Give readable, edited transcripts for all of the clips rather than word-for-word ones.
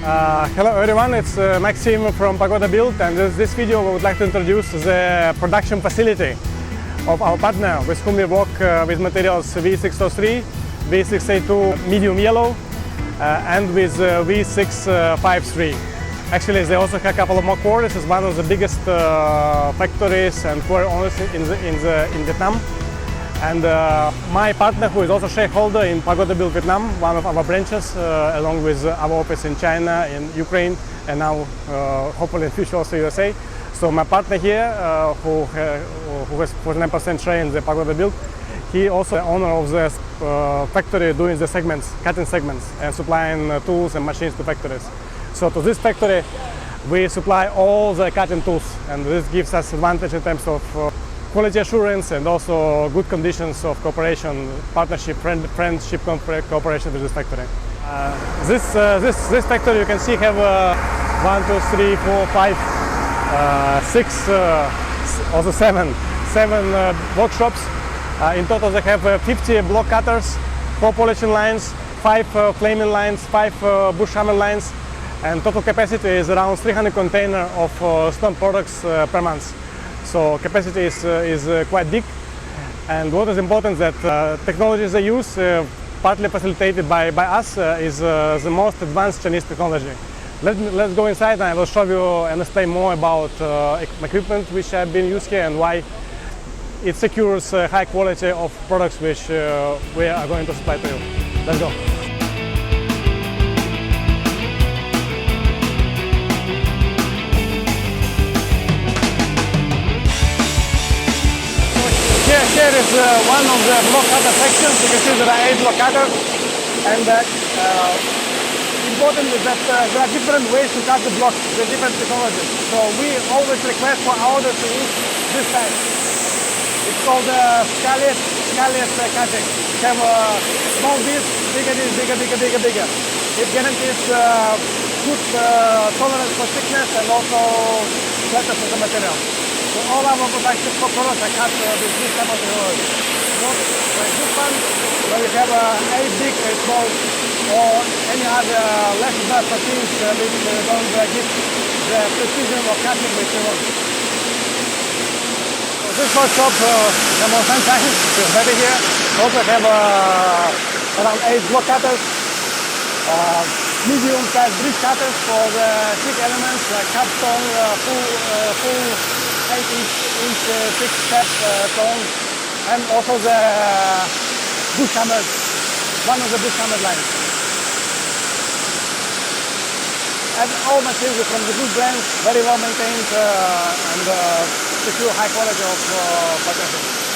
Hello everyone, it's Maxim from Pagoda-Build, and in this video we would like to introduce the production facility of our partner with whom we work with materials V603, V682 medium yellow and with V653. Actually, they also have a couple of more quarries. It's one of the biggest factories and quarry owners in Vietnam. And my partner, who is also shareholder in Pagoda-Build Vietnam, one of our branches, along with our office in China, in Ukraine, and now hopefully in future also USA. So my partner here, who has 49% share in the Pagoda-Build, he also the owner of the factory doing the segments, cutting segments, and supplying tools and machines to factories. So to this factory, we supply all the cutting tools, and this gives us advantage in terms of quality assurance and also good conditions of cooperation, partnership, friendship cooperation with this factory. This factory, you can see, have 1, 2, 3, 4, 5, 6, also seven workshops. In total, they have 50 block cutters, 4 polishing lines, 5 flaming lines, 5 bush hammer lines, and total capacity is around 300 containers of stone products per month. So capacity is quite big, and what is important is that technologies they use, partly facilitated by us, is the most advanced Chinese technology. Let's go inside and I will show you and explain more about equipment which have been used here and why it secures high quality of products which we are going to supply to you. Let's go. Here is one of the block cutter sections. You can see there are 8 block cutters, and important is that there are different ways to cut the blocks with different technologies. So we always request for our orders to use this type. It's called scallion cutting. We have small disc, bigger disc, bigger. It guarantees good tolerance for thickness and also flatness of the material. So all our production products are cut with this type of technology. Not like this one, where you have 8 big, 8 small, or any other less advanced machines which don't give the precision of cutting which you want. So this workshop, have more sunshine, it's better here. Also have around 8 block cutters, medium-sized bridge cutters for the thick elements like capstone, full 8-inch thick step stone, and also the bush hammer, one of the bush hammer lines. And all materials from the good brands, very well maintained and secure high quality of packaging.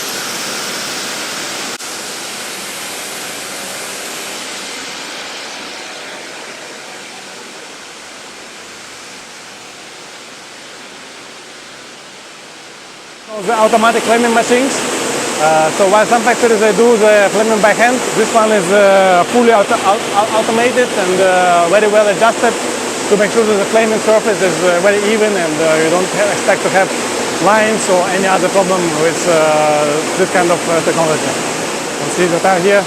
The automatic flaming machines. So while some factories they do the flaming by hand, this one is fully automated and very well adjusted to make sure that the flaming surface is very even and you don't expect to have lines or any other problem with this kind of technology. You can see the tire here,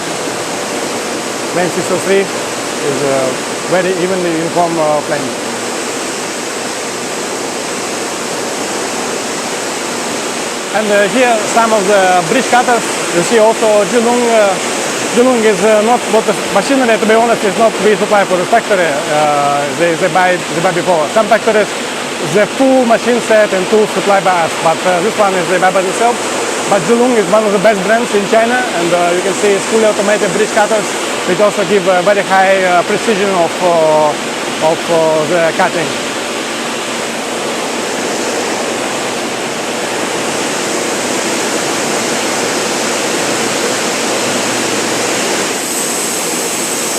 V603 is very evenly uniform flame. And here some of the bridge cutters. You see also Jilung. Jilung is not what the machinery, to be honest, is not we supply for the factory. They buy before. Some factories, the full machine set and tools supplied by us, but this one is they buy by themselves. But Jilung is one of the best brands in China, and you can see it's fully automated bridge cutters, which also give very high precision of the cutting.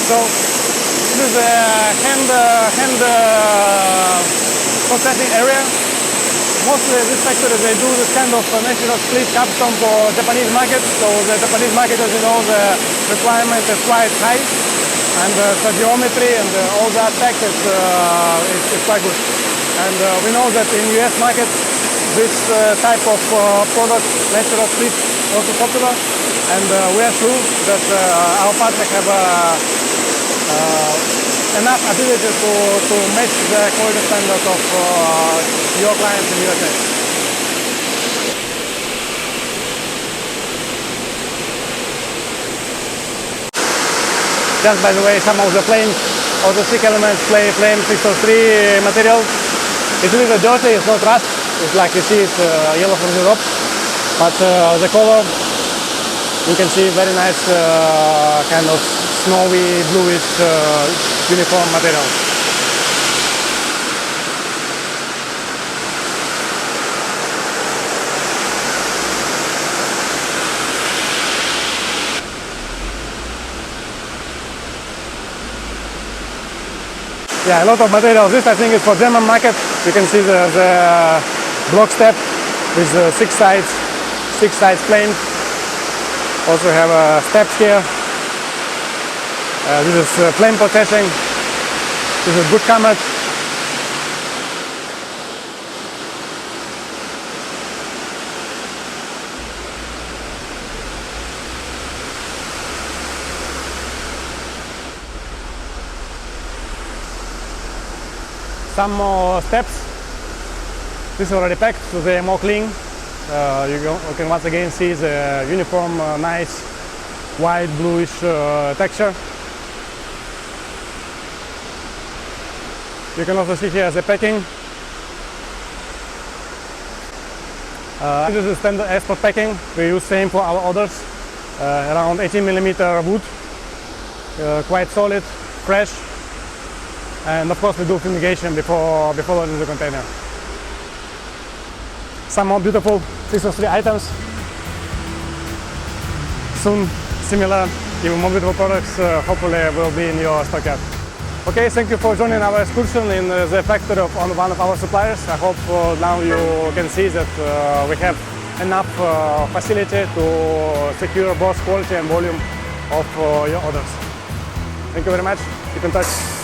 So this is a hand processing area. Mostly this factory they do this kind of natural split capstone for Japanese market. So the Japanese market, as you know, the requirement is quite high, and so geometry and all the aspect is quite good. And we know that in US market this type of product, natural split, also popular. And we are sure that our partner have enough ability to match the quality standard of your clients in USA. Just by the way, some of the planes or the stick elements flame 603 material. It's a little dirty, it's not rust, it's like you see it's yellow from Europe, but the color, you can see very nice kind of snowy, bluish uniform material. Yeah, a lot of material. This I think is for German market. You can see the block step with 6 sides plane. Also have steps here. This is plane processing. This is good comet. Some more steps. This is already packed, so they are more clean. You can once again see the uniform, nice white bluish texture. You can also see here the packing. This is standard export packing. We use same for our orders. Around 18mm wood, quite solid, fresh. And of course we do fumigation before loading the container. Some more beautiful 603 items. Soon similar, even more beautiful products hopefully will be in your stockyard. Okay, thank you for joining our excursion in the factory of one of our suppliers. I hope now you can see that we have enough facility to secure both quality and volume of your orders. Thank you very much. Keep in touch.